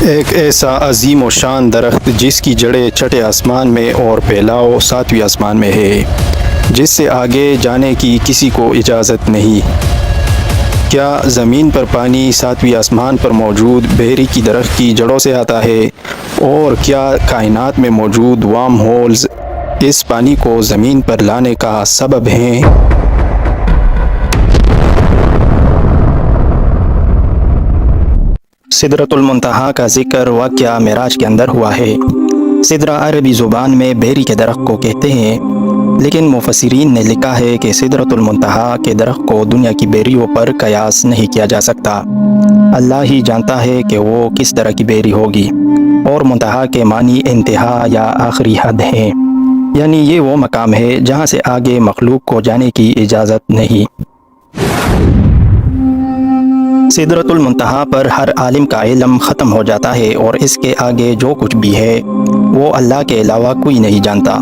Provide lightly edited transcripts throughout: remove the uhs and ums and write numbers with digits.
ایک ایسا عظیم و شان درخت جس کی جڑیں چھٹے آسمان میں اور پھیلاؤ ساتویں آسمان میں ہے، جس سے آگے جانے کی کسی کو اجازت نہیں۔ کیا زمین پر پانی ساتویں آسمان پر موجود بیری کی درخت کی جڑوں سے آتا ہے؟ اور کیا کائنات میں موجود وارم ہولز اس پانی کو زمین پر لانے کا سبب ہیں؟ سدرۃ المنتہا کا ذکر واقعہ معراج کے اندر ہوا ہے۔ سدرہ عربی زبان میں بیری کے درخت کو کہتے ہیں، لیکن مفسرین نے لکھا ہے کہ سدرۃ المنتہا کے درخت کو دنیا کی بیریوں پر قیاس نہیں کیا جا سکتا۔ اللہ ہی جانتا ہے کہ وہ کس طرح کی بیری ہوگی، اور منتہا کے معنی انتہا یا آخری حد ہے، یعنی یہ وہ مقام ہے جہاں سے آگے مخلوق کو جانے کی اجازت نہیں۔ سدرۃ المنتہا پر ہر عالم کا علم ختم ہو جاتا ہے، اور اس کے آگے جو کچھ بھی ہے وہ اللہ کے علاوہ کوئی نہیں جانتا۔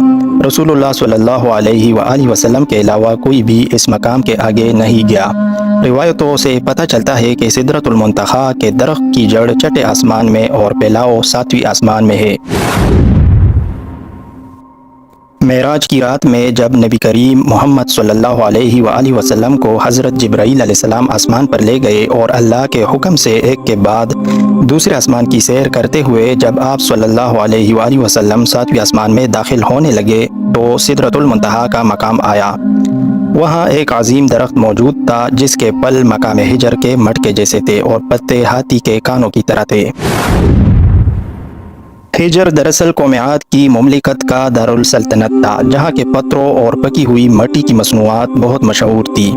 رسول اللہ صلی اللہ علیہ وآلہ وسلم کے علاوہ کوئی بھی اس مقام کے آگے نہیں گیا۔ روایتوں سے پتہ چلتا ہے کہ سدرۃ المنتہا کے درخت کی جڑ چھٹے آسمان میں اور پھیلاؤ ساتویں آسمان میں ہے۔ معراج کی رات میں جب نبی کریم محمد صلی اللہ علیہ وآلہ وسلم کو حضرت جبرائیل علیہ السلام آسمان پر لے گئے، اور اللہ کے حکم سے ایک کے بعد دوسرے آسمان کی سیر کرتے ہوئے جب آپ صلی اللہ علیہ وآلہ وسلم ساتویں آسمان میں داخل ہونے لگے تو سدرۃ المنتہا کا مقام آیا۔ وہاں ایک عظیم درخت موجود تھا جس کے پل مقام حجر کے مٹکے جیسے تھے اور پتے ہاتھی کے کانوں کی طرح تھے۔ حجر دراصل قوم عاد کی مملکت کا دارالسلطنت تھا، جہاں کے پتھروں اور پکی ہوئی مٹی کی مصنوعات بہت مشہور تھی۔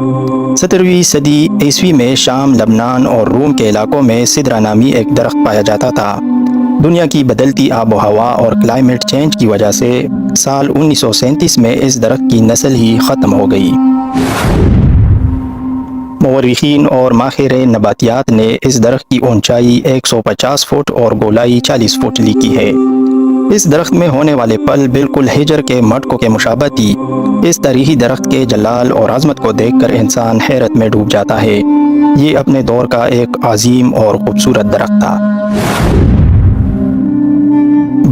17ویں صدی عیسوی میں شام، لبنان اور روم کے علاقوں میں سدرہ نامی ایک درخت پایا جاتا تھا۔ دنیا کی بدلتی آب و ہوا اور کلائمیٹ چینج کی وجہ سے سال 1937 میں اس درخت کی نسل ہی ختم ہو گئی۔ مورخین اور ماہر نباتیات نے اس درخت کی اونچائی 150 فٹ اور گولائی 40 فٹ لکھی ہے۔ اس درخت میں ہونے والے پل بالکل حجر کے مٹکوں کے مشابہ تھی۔ اس تاریخی درخت کے جلال اور عظمت کو دیکھ کر انسان حیرت میں ڈوب جاتا ہے۔ یہ اپنے دور کا ایک عظیم اور خوبصورت درخت تھا۔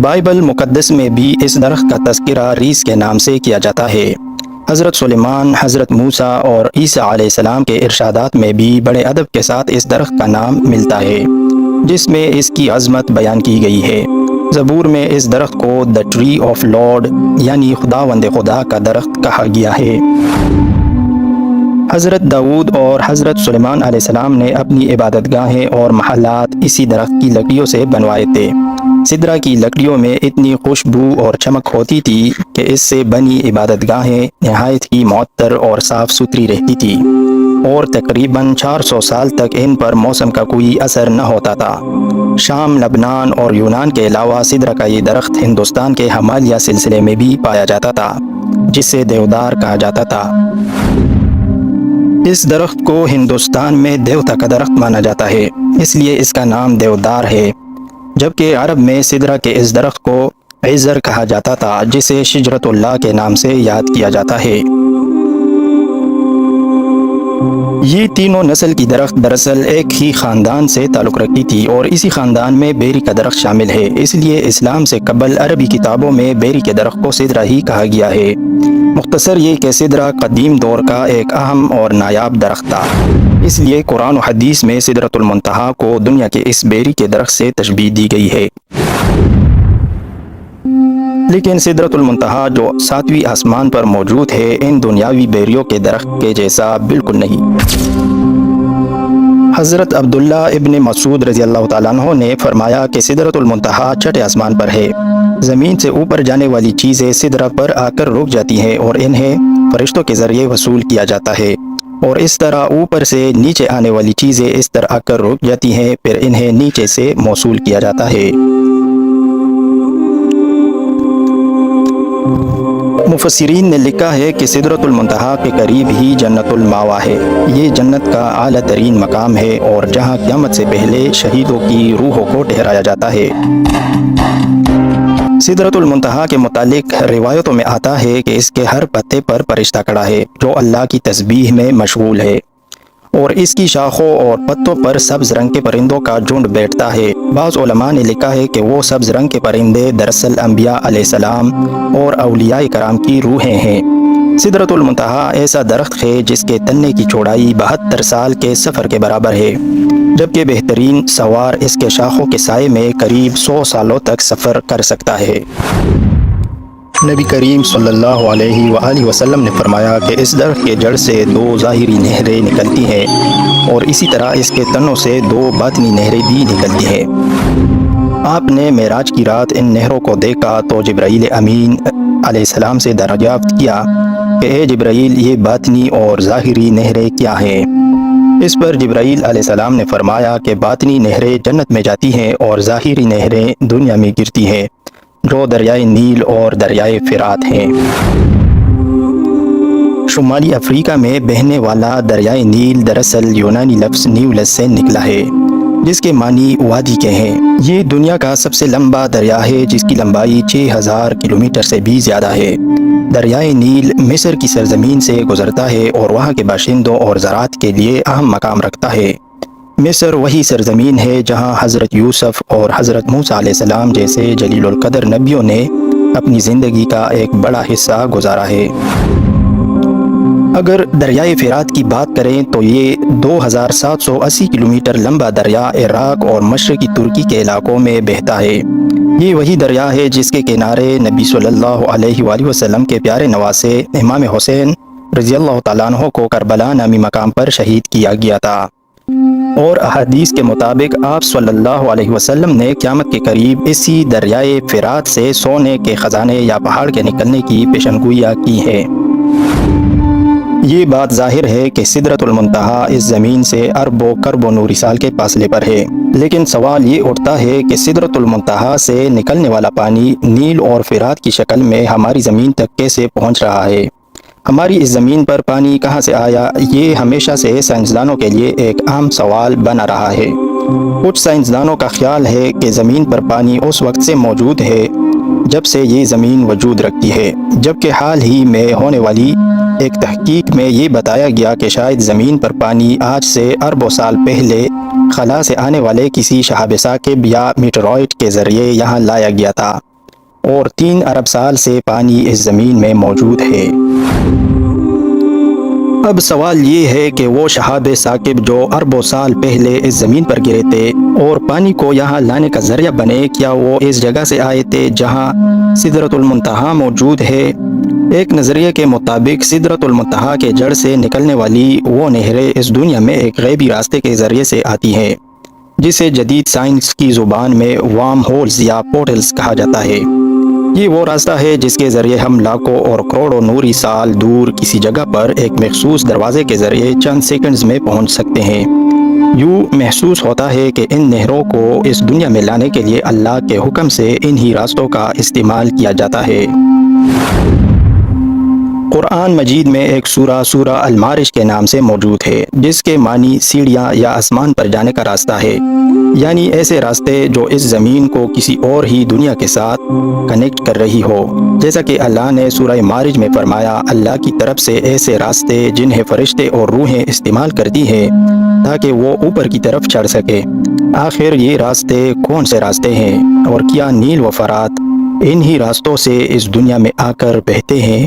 بائبل مقدس میں بھی اس درخت کا تذکرہ ریس کے نام سے کیا جاتا ہے۔ حضرت سلیمان، حضرت موسیٰ اور عیسیٰ علیہ السلام کے ارشادات میں بھی بڑے ادب کے ساتھ اس درخت کا نام ملتا ہے، جس میں اس کی عظمت بیان کی گئی ہے۔ زبور میں اس درخت کو "The Tree of Lord" یعنی خداوند خدا کا درخت کہا گیا ہے۔ حضرت داؤد اور حضرت سلیمان علیہ السلام نے اپنی عبادت گاہیں اور محلات اسی درخت کی لکڑیوں سے بنوائے تھے۔ سدرہ کی لکڑیوں میں اتنی خوشبو اور چمک ہوتی تھی کہ اس سے بنی عبادت گاہیں نہایت ہی معطر اور صاف ستھری رہتی تھی، اور تقریباً 400 سال تک ان پر موسم کا کوئی اثر نہ ہوتا تھا۔ شام، لبنان اور یونان کے علاوہ سدرہ کا یہ درخت ہندوستان کے ہمالیہ سلسلے میں بھی پایا جاتا تھا، جسے دیودار کہا جاتا تھا۔ اس درخت کو ہندوستان میں دیوتا کا درخت مانا جاتا ہے، اس لیے اس کا نام دیودار ہے، جبکہ عرب میں سدرہ کے اس درخت کو عزر کہا جاتا تھا، جسے شجرۃ اللہ کے نام سے یاد کیا جاتا ہے۔ یہ تینوں نسل کی درخت دراصل ایک ہی خاندان سے تعلق رکھتی تھی، اور اسی خاندان میں بیری کا درخت شامل ہے۔ اس لیے اسلام سے قبل عربی کتابوں میں بیری کے درخت کو سدرہ ہی کہا گیا ہے۔ مختصر یہ کہ سدرہ قدیم دور کا ایک اہم اور نایاب درخت تھا، اس لیے قرآن و حدیث میں سدرۃ المنتہا کو دنیا کے اس بیری کے درخت سے تشبیہ دی گئی ہے۔ لیکن سدرۃ المنتہا جو ساتویں آسمان پر موجود ہے، ان دنیاوی بیریوں کے درخت کے جیسا بالکل نہیں۔ حضرت عبداللہ ابن مسعود رضی اللہ تعالیٰ عنہ نے فرمایا کہ سدرۃ المنتہا چھٹے آسمان پر ہے۔ زمین سے اوپر جانے والی چیزیں سدرہ پر آ کر رک جاتی ہیں اور انہیں فرشتوں کے ذریعے وصول کیا جاتا ہے، اور اس طرح اوپر سے نیچے آنے والی چیزیں اس طرح آ کر رک جاتی ہیں، پھر انہیں نیچے سے موصول کیا جاتا ہے۔ مفسرین نے لکھا ہے کہ سدرۃ المنتہا کے قریب ہی جنت المأویٰ ہے۔ یہ جنت کا اعلیٰ ترین مقام ہے، اور جہاں قیامت سے پہلے شہیدوں کی روحوں کو ٹھہرایا جاتا ہے۔ سدرۃ المنتہا کے متعلق روایتوں میں آتا ہے کہ اس کے ہر پتے پر فرشتہ کھڑا ہے جو اللہ کی تسبیح میں مشغول ہے، اور اس کی شاخوں اور پتوں پر سبز رنگ کے پرندوں کا جھنڈ بیٹھتا ہے۔ بعض علماء نے لکھا ہے کہ وہ سبز رنگ کے پرندے دراصل انبیاء علیہ السلام اور اولیاء کرام کی روحیں ہیں۔ سدرۃ المنتہا ایسا درخت ہے جس کے تنے کی چوڑائی 72 سال کے سفر کے برابر ہے، جبکہ بہترین سوار اس کے شاخوں کے سائے میں قریب 100 سالوں تک سفر کر سکتا ہے۔ نبی کریم صلی اللہ علیہ وآلہ وسلم نے فرمایا کہ اس درخت کے جڑ سے 2 ظاہری نہریں نکلتی ہیں اور اسی طرح اس کے تنوں سے 2 باطنی نہریں بھی نکلتی ہیں۔ آپ نے معراج کی رات ان نہروں کو دیکھا تو جبرائیل امین علیہ السلام سے دریافت کیا کہ اے جبرائیل، یہ باطنی اور ظاہری نہریں کیا ہیں؟ اس پر جبرائیل علیہ السلام نے فرمایا کہ باطنی نہریں جنت میں جاتی ہیں اور ظاہری نہریں دنیا میں گرتی ہیں، جو دریائے نیل اور دریائے فرات ہیں۔ شمالی افریقہ میں بہنے والا دریائے نیل دراصل یونانی لفظ نیولس سے نکلا ہے، جس کے معنی وادی کے ہیں۔ یہ دنیا کا سب سے لمبا دریا ہے جس کی لمبائی 6000 کلومیٹر سے بھی زیادہ ہے۔ دریائے نیل مصر کی سرزمین سے گزرتا ہے اور وہاں کے باشندوں اور زراعت کے لیے اہم مقام رکھتا ہے۔ مصر وہی سرزمین ہے جہاں حضرت یوسف اور حضرت موسیٰ علیہ السلام جیسے جلیل القدر نبیوں نے اپنی زندگی کا ایک بڑا حصہ گزارا ہے۔ اگر دریائے فرات کی بات کریں تو یہ 2780 کلومیٹر لمبا دریا عراق اور مشرقی ترکی کے علاقوں میں بہتا ہے۔ یہ وہی دریا ہے جس کے کنارے نبی صلی اللہ علیہ وآلہ وسلم کے پیارے نواسے امام حسین رضی اللہ تعالیٰ عنہ کو کربلا نامی مقام پر شہید کیا گیا تھا، اور احادیث کے مطابق آپ صلی اللہ علیہ وسلم نے قیامت کے قریب اسی دریائے فرات سے سونے کے خزانے یا پہاڑ کے نکلنے کی پیشنگوئیاں کی ہیں۔ یہ بات ظاہر ہے کہ سدرۃ المنتہا اس زمین سے اربوں کربوں نوری سال کے فاصلے پر ہے، لیکن سوال یہ اٹھتا ہے کہ سدرۃ المنتہا سے نکلنے والا پانی نیل اور فرات کی شکل میں ہماری زمین تک کیسے پہنچ رہا ہے؟ ہماری اس زمین پر پانی کہاں سے آیا؟ یہ ہمیشہ سے سائنسدانوں کے لیے ایک اہم سوال بنا رہا ہے۔ کچھ سائنسدانوں کا خیال ہے کہ زمین پر پانی اس وقت سے موجود ہے جب سے یہ زمین وجود رکھتی ہے، جبکہ حال ہی میں ہونے والی ایک تحقیق میں یہ بتایا گیا کہ شاید زمین پر پانی آج سے اربوں سال پہلے خلا سے آنے والے کسی شہاب ثاقب یا میٹرائٹ کے ذریعے یہاں لایا گیا تھا، اور 3 ارب سال سے پانی اس زمین میں موجود ہے۔ اب سوال یہ ہے کہ وہ شہاب ثاقب جو اربوں سال پہلے اس زمین پر گرے تھے اور پانی کو یہاں لانے کا ذریعہ بنے، کیا وہ اس جگہ سے آئے تھے جہاں سدرۃ المنتہا موجود ہے؟ ایک نظریے کے مطابق سدرۃ المنتہا کے جڑ سے نکلنے والی وہ نہریں اس دنیا میں ایک غیبی راستے کے ذریعے سے آتی ہیں، جسے جدید سائنس کی زبان میں وارم ہولز یا پورٹلز کہا جاتا ہے۔ یہ وہ راستہ ہے جس کے ذریعے ہم لاکھوں اور کروڑوں نوری سال دور کسی جگہ پر ایک مخصوص دروازے کے ذریعے چند سیکنڈز میں پہنچ سکتے ہیں۔ یوں محسوس ہوتا ہے کہ ان نہروں کو اس دنیا میں لانے کے لیے اللہ کے حکم سے انہی راستوں کا استعمال کیا جاتا ہے۔ قرآن مجید میں ایک سورہ المعارج کے نام سے موجود ہے، جس کے معنی سیڑھیاں یا آسمان پر جانے کا راستہ ہے، یعنی ایسے راستے جو اس زمین کو کسی اور ہی دنیا کے ساتھ کنیکٹ کر رہی ہو۔ جیسا کہ اللہ نے سورہ معارج میں فرمایا، اللہ کی طرف سے ایسے راستے جنہیں فرشتے اور روحیں استعمال کرتی ہیں تاکہ وہ اوپر کی طرف چڑھ سکے۔ آخر یہ راستے کون سے راستے ہیں، اور کیا نیل و فرات انہی راستوں سے اس دنیا میں آ کر بہتے ہیں؟